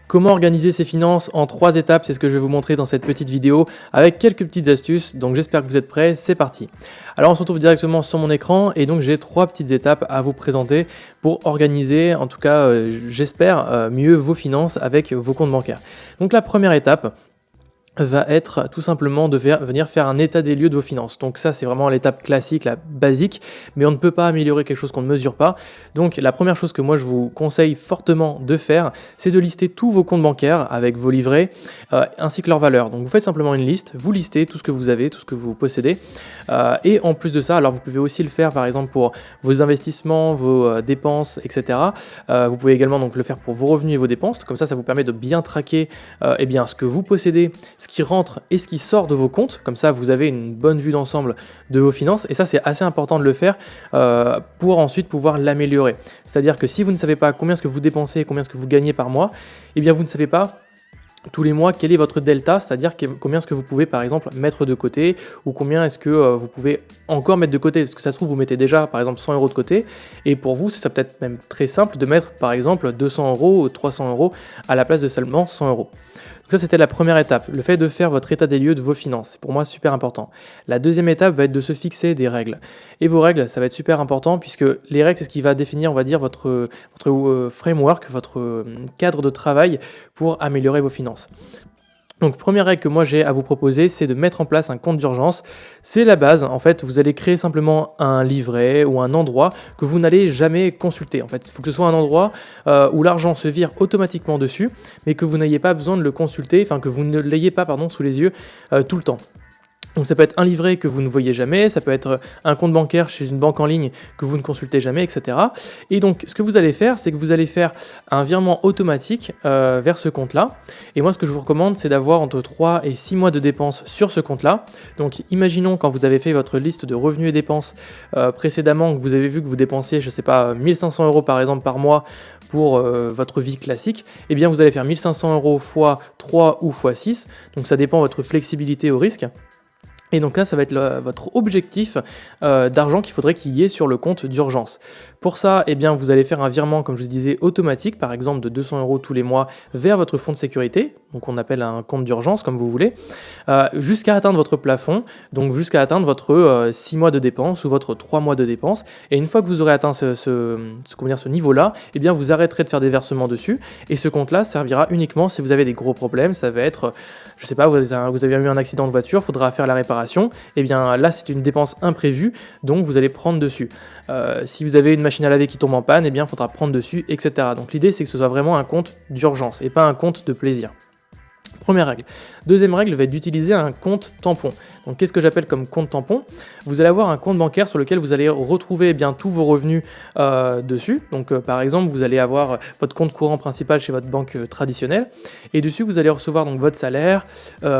Comment organiser ses finances en 3 étapes, c'est ce que je vais vous montrer dans cette petite vidéo avec quelques petites astuces, donc j'espère que vous êtes prêts, c'est parti. Alors on se retrouve directement sur mon écran et donc j'ai 3 petites étapes à vous présenter pour organiser, en tout cas j'espère, mieux vos finances avec vos comptes bancaires. Donc la première étape va être tout simplement de venir faire un état des lieux de vos finances. Donc ça, c'est vraiment l'étape classique, la basique, mais on ne peut pas améliorer quelque chose qu'on ne mesure pas. Donc la première chose que moi je vous conseille fortement de faire, c'est de lister tous vos comptes bancaires avec vos livrets, ainsi que leurs valeurs. Donc vous faites simplement une liste, vous listez tout ce que vous avez, tout ce que vous possédez, et en plus de ça, alors vous pouvez aussi le faire par exemple pour vos investissements, vos dépenses, etc. Vous pouvez également donc le faire pour vos revenus et vos dépenses, comme ça vous permet de bien traquer eh bien, ce que vous possédez, ce qui rentre et ce qui sort de vos comptes, comme ça vous avez une bonne vue d'ensemble de vos finances, et ça c'est assez important de le faire pour ensuite pouvoir l'améliorer. C'est-à-dire que si vous ne savez pas combien est-ce que vous dépensez, combien est-ce que vous gagnez par mois, eh bien vous ne savez pas tous les mois quel est votre delta, c'est-à-dire combien est-ce que vous pouvez par exemple mettre de côté, ou combien est-ce que vous pouvez encore mettre de côté, parce que ça se trouve vous mettez déjà par exemple 100 € de côté, et pour vous c'est peut-être même très simple de mettre par exemple 200 € ou 300 € à la place de seulement 100 €. Donc ça c'était la première étape, le fait de faire votre état des lieux de vos finances, c'est pour moi super important. La deuxième étape va être de se fixer des règles. Et vos règles, ça va être super important puisque les règles c'est ce qui va définir, on va dire, votre framework, votre cadre de travail pour améliorer vos finances. Donc première règle que moi j'ai à vous proposer, c'est de mettre en place un compte d'urgence. C'est la base, en fait vous allez créer simplement un livret ou un endroit que vous n'allez jamais consulter. En fait il faut que ce soit un endroit où l'argent se vire automatiquement dessus, mais que vous n'ayez pas besoin de le consulter, enfin que vous ne l'ayez pas sous les yeux tout le temps. Donc ça peut être un livret que vous ne voyez jamais, ça peut être un compte bancaire chez une banque en ligne que vous ne consultez jamais, etc. Et donc ce que vous allez faire, c'est que vous allez faire un virement automatique vers ce compte-là. Et moi ce que je vous recommande, c'est d'avoir entre 3 et 6 mois de dépenses sur ce compte-là. Donc imaginons quand vous avez fait votre liste de revenus et dépenses précédemment, que vous avez vu que vous dépensiez, je sais pas, 1500 € par exemple par mois pour votre vie classique, eh bien vous allez faire 1500 € fois 3 ou fois 6, donc ça dépend de votre flexibilité au risque. Et donc là, ça va être votre objectif d'argent qu'il faudrait qu'il y ait sur le compte d'urgence. Pour ça, eh bien, vous allez faire un virement, comme je vous disais, automatique, par exemple de 200 € tous les mois vers votre fonds de sécurité, donc on appelle un compte d'urgence, comme vous voulez, jusqu'à atteindre votre plafond, donc jusqu'à atteindre votre 6 mois de dépenses ou votre 3 mois de dépenses. Et une fois que vous aurez atteint ce niveau-là, eh bien, vous arrêterez de faire des versements dessus, et ce compte-là servira uniquement si vous avez des gros problèmes. Ça va être, je sais pas, vous avez eu un accident de voiture, il faudra faire la réparation, et bien là, c'est une dépense imprévue, donc vous allez prendre dessus. Si vous avez une machine à laver qui tombe en panne, eh bien, il faudra prendre dessus, etc. Donc l'idée, c'est que ce soit vraiment un compte d'urgence et pas un compte de plaisir. Première règle. Deuxième règle va être d'utiliser un compte tampon. Donc qu'est-ce que j'appelle comme compte tampon ? Vous allez avoir un compte bancaire sur lequel vous allez retrouver tous vos revenus dessus. Donc par exemple, vous allez avoir votre compte courant principal chez votre banque traditionnelle, et dessus vous allez recevoir donc votre salaire,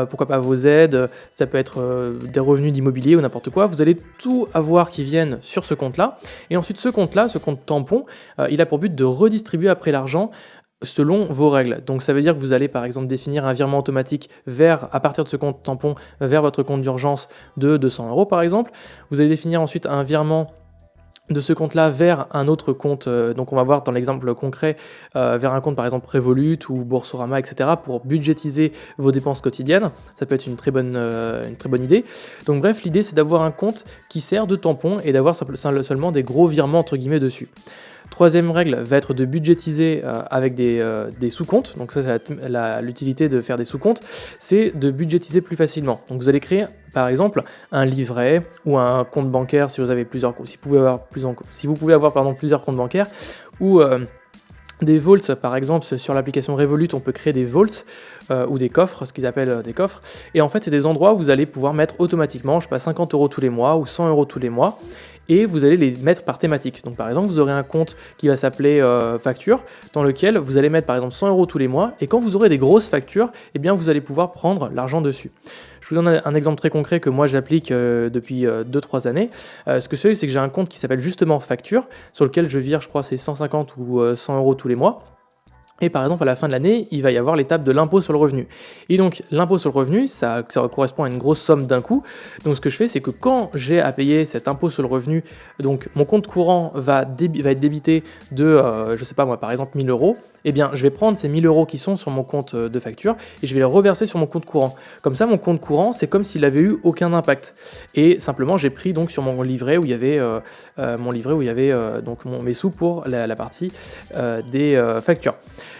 pourquoi pas vos aides, ça peut être des revenus d'immobilier ou n'importe quoi. Vous allez tout avoir qui viennent sur ce compte-là, et ensuite ce compte-là, ce compte tampon, il a pour but de redistribuer après l'argent selon vos règles. Donc ça veut dire que vous allez par exemple définir un virement automatique à partir de ce compte tampon vers votre compte d'urgence de 200 € par exemple. Vous allez définir ensuite un virement de ce compte-là vers un autre compte, donc on va voir dans l'exemple concret, vers un compte par exemple Revolut ou Boursorama, etc. pour budgétiser vos dépenses quotidiennes. Ça peut être une très bonne idée. Donc bref, l'idée c'est d'avoir un compte qui sert de tampon et d'avoir seulement des gros virements entre guillemets dessus. Troisième règle va être de budgétiser avec des sous-comptes. Donc ça, c'est l'utilité de faire des sous-comptes, c'est de budgétiser plus facilement. Donc vous allez créer par exemple un livret ou un compte bancaire si vous avez plusieurs, si vous pouvez avoir plusieurs comptes bancaires, ou des vaults, par exemple, sur l'application Revolut, on peut créer des vaults ou des coffres, ce qu'ils appellent des coffres. Et en fait, c'est des endroits où vous allez pouvoir mettre automatiquement, je sais pas, 50 € tous les mois ou 100 € tous les mois, et vous allez les mettre par thématique. Donc par exemple, vous aurez un compte qui va s'appeler facture, dans lequel vous allez mettre par exemple 100 € tous les mois, et quand vous aurez des grosses factures, eh bien vous allez pouvoir prendre l'argent dessus. Je vous donne un exemple très concret que moi j'applique depuis 2-3 années. Ce que je fais, c'est que j'ai un compte qui s'appelle justement facture, sur lequel je vire, je crois, c'est 150 ou 100 € tous les mois. Et par exemple, à la fin de l'année, il va y avoir l'étape de l'impôt sur le revenu. Et donc, l'impôt sur le revenu, ça correspond à une grosse somme d'un coup. Donc, ce que je fais, c'est que quand j'ai à payer cet impôt sur le revenu, donc mon compte courant va être débité de, je sais pas moi, par exemple 1000 €. eh bien, je vais prendre ces 1000 € qui sont sur mon compte de facture et je vais les reverser sur mon compte courant. Comme ça, mon compte courant, c'est comme s'il avait eu aucun impact. Et simplement, j'ai pris donc sur mon livret où il y avait, donc mes sous pour la partie des factures.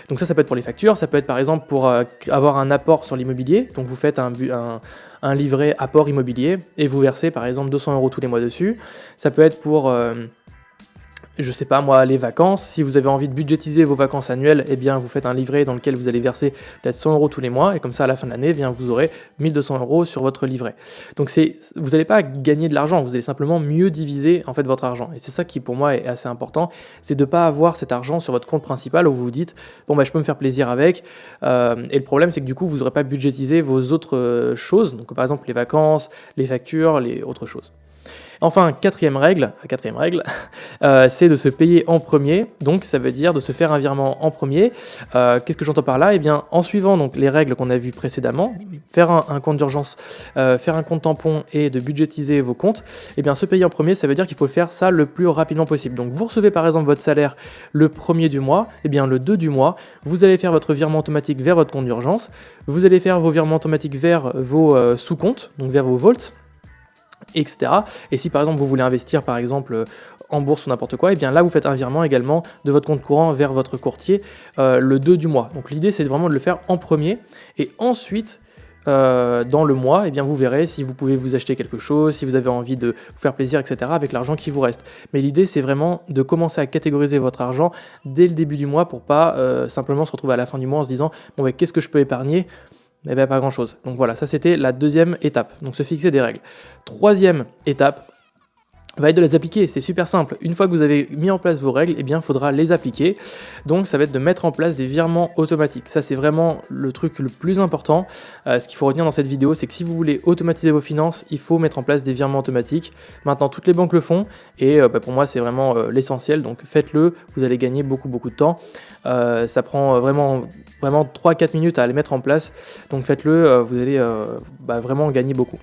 Donc ça peut être pour les factures, ça peut être par exemple pour avoir un apport sur l'immobilier. Donc vous faites un livret apport immobilier et vous versez par exemple 200 € tous les mois dessus. Ça peut être pour je sais pas moi, les vacances. Si vous avez envie de budgétiser vos vacances annuelles, eh bien vous faites un livret dans lequel vous allez verser peut-être 100 € tous les mois, et comme ça à la fin de l'année, eh bien vous aurez 1200 € sur votre livret. Donc vous n'allez pas gagner de l'argent, vous allez simplement mieux diviser en fait votre argent. Et c'est ça qui pour moi est assez important, c'est de ne pas avoir cet argent sur votre compte principal où vous vous dites bon bah je peux me faire plaisir avec. Et le problème c'est que du coup vous n'aurez pas budgétisé vos autres choses, donc par exemple les vacances, les factures, les autres choses. Enfin, quatrième règle, c'est de se payer en premier, donc ça veut dire de se faire un virement en premier. Qu'est-ce que j'entends par là ? Eh bien, en suivant donc les règles qu'on a vues précédemment, faire un compte d'urgence, faire un compte tampon et de budgétiser vos comptes, eh bien se payer en premier, ça veut dire qu'il faut faire ça le plus rapidement possible. Donc vous recevez par exemple votre salaire le 1er du mois, eh bien le 2 du mois, vous allez faire votre virement automatique vers votre compte d'urgence, vous allez faire vos virements automatiques vers vos sous-comptes, donc vers vos vaults, etc. Et si par exemple vous voulez investir par exemple en bourse ou n'importe quoi, et bien là vous faites un virement également de votre compte courant vers votre courtier le 2 du mois. Donc l'idée c'est vraiment de le faire en premier et ensuite dans le mois, et bien vous verrez si vous pouvez vous acheter quelque chose, si vous avez envie de vous faire plaisir, etc. avec l'argent qui vous reste. Mais l'idée c'est vraiment de commencer à catégoriser votre argent dès le début du mois pour pas simplement se retrouver à la fin du mois en se disant bon mais qu'est-ce que je peux épargner ? Eh bien, pas grand-chose. Donc voilà, ça c'était la deuxième étape, donc se fixer des règles. Troisième étape va être de les appliquer, c'est super simple. Une fois que vous avez mis en place vos règles, eh bien, il faudra les appliquer. Donc ça va être de mettre en place des virements automatiques. Ça c'est vraiment le truc le plus important. Ce qu'il faut retenir dans cette vidéo, c'est que si vous voulez automatiser vos finances, il faut mettre en place des virements automatiques. Maintenant, toutes les banques le font et pour moi c'est vraiment l'essentiel. Donc faites-le, vous allez gagner beaucoup de temps. Ça prend vraiment 3-4 minutes à les mettre en place. Donc faites-le, vous allez vraiment gagner beaucoup.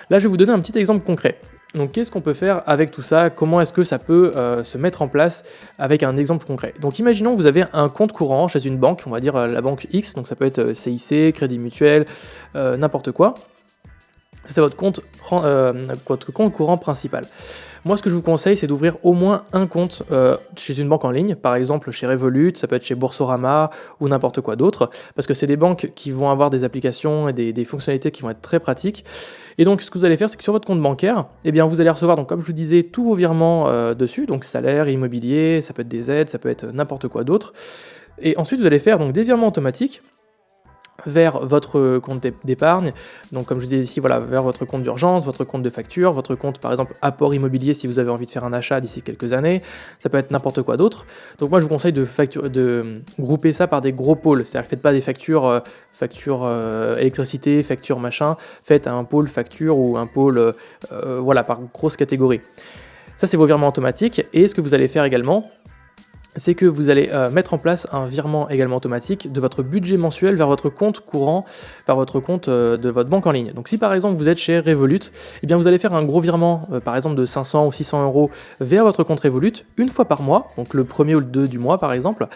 Là, je vais vous donner un petit exemple concret. Donc qu'est-ce qu'on peut faire avec tout ça ? Comment est-ce que ça peut se mettre en place avec un exemple concret ? Donc imaginons que vous avez un compte courant chez une banque, on va dire la banque X, donc ça peut être CIC, Crédit Mutuel, n'importe quoi. Ça, c'est votre compte courant principal. Moi, ce que je vous conseille, c'est d'ouvrir au moins un compte chez une banque en ligne, par exemple chez Revolut, ça peut être chez Boursorama ou n'importe quoi d'autre, parce que c'est des banques qui vont avoir des applications et des fonctionnalités qui vont être très pratiques. Et donc, ce que vous allez faire, c'est que sur votre compte bancaire, eh bien, vous allez recevoir, donc, comme je vous disais, tous vos virements dessus, donc salaire, immobilier, ça peut être des aides, ça peut être n'importe quoi d'autre. Et ensuite, vous allez faire donc, des virements automatiques vers votre compte d'épargne, donc comme je disais ici, voilà, vers votre compte d'urgence, votre compte de facture, votre compte par exemple apport immobilier si vous avez envie de faire un achat d'ici quelques années, ça peut être n'importe quoi d'autre. Donc moi je vous conseille de grouper ça par des gros pôles, c'est-à-dire faites pas des factures électricité, facture machin, faites un pôle facture ou un pôle par grosse catégorie. Ça c'est vos virements automatiques, et ce que vous allez faire également, c'est que vous allez mettre en place un virement également automatique de votre budget mensuel vers votre compte courant, vers votre compte de votre banque en ligne. Donc si par exemple vous êtes chez Revolut, eh bien vous allez faire un gros virement, par exemple de 500 ou 600 € vers votre compte Revolut une fois par mois, donc le 1er ou le 2 du mois par exemple,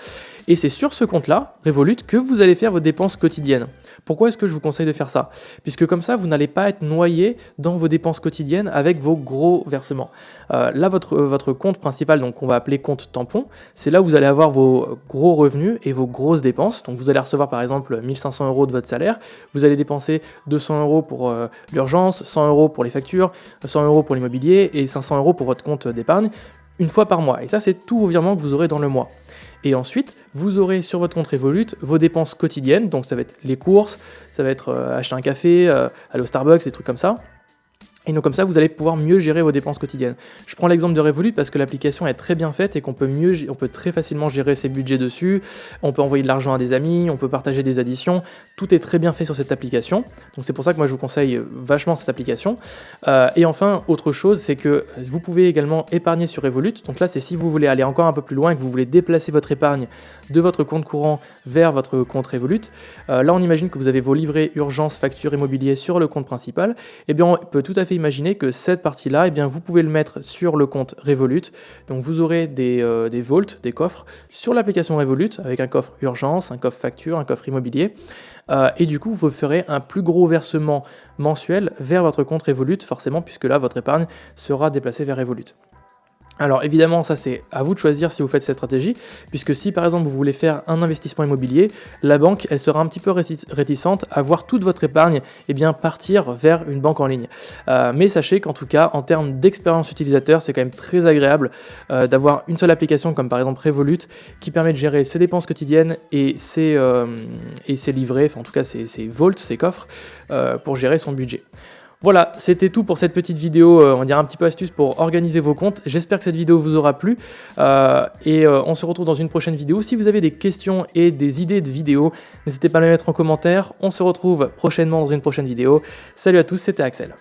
et c'est sur ce compte-là, Revolut, que vous allez faire vos dépenses quotidiennes. Pourquoi est-ce que je vous conseille de faire ça ? Puisque comme ça, vous n'allez pas être noyé dans vos dépenses quotidiennes avec vos gros versements. Là, votre compte principal, donc on va appeler compte tampon, c'est là où vous allez avoir vos gros revenus et vos grosses dépenses. Donc vous allez recevoir par exemple 1500 € de votre salaire, vous allez dépenser 200 € pour l'urgence, 100 € pour les factures, 100 € pour l'immobilier et 500 € pour votre compte d'épargne une fois par mois. Et ça, c'est tous vos virements que vous aurez dans le mois. Et ensuite, vous aurez sur votre compte Revolut vos dépenses quotidiennes, donc ça va être les courses, ça va être acheter un café, aller au Starbucks, des trucs comme ça. Et donc comme ça, vous allez pouvoir mieux gérer vos dépenses quotidiennes. Je prends l'exemple de Revolut parce que l'application est très bien faite et qu'on peut très facilement gérer ses budgets dessus. On peut envoyer de l'argent à des amis, on peut partager des additions. Tout est très bien fait sur cette application. Donc c'est pour ça que moi je vous conseille vachement cette application. Et enfin, autre chose, c'est que vous pouvez également épargner sur Revolut. Donc là, c'est si vous voulez aller encore un peu plus loin et que vous voulez déplacer votre épargne de votre compte courant vers votre compte Revolut. Là, on imagine que vous avez vos livrets urgence, facture immobilier sur le compte principal. Eh bien, on peut tout à fait imaginer que cette partie-là, eh bien, vous pouvez le mettre sur le compte Revolut. Donc vous aurez des vaults, des coffres sur l'application Revolut avec un coffre urgence, un coffre facture, un coffre immobilier. Et du coup, vous ferez un plus gros versement mensuel vers votre compte Revolut, forcément, puisque là, votre épargne sera déplacée vers Revolut. Alors évidemment, ça c'est à vous de choisir si vous faites cette stratégie, puisque si par exemple vous voulez faire un investissement immobilier, la banque elle sera un petit peu réticente à voir toute votre épargne partir vers une banque en ligne. Mais sachez qu'en tout cas, en termes d'expérience utilisateur, c'est quand même très agréable d'avoir une seule application comme par exemple Revolut qui permet de gérer ses dépenses quotidiennes et ses livrets, enfin en tout cas ses vaults, ses coffres, pour gérer son budget. Voilà, c'était tout pour cette petite vidéo, on va dire un petit peu astuce pour organiser vos comptes. J'espère que cette vidéo vous aura plu on se retrouve dans une prochaine vidéo. Si vous avez des questions et des idées de vidéos, n'hésitez pas à les mettre en commentaire. On se retrouve prochainement dans une prochaine vidéo. Salut à tous, c'était Axel.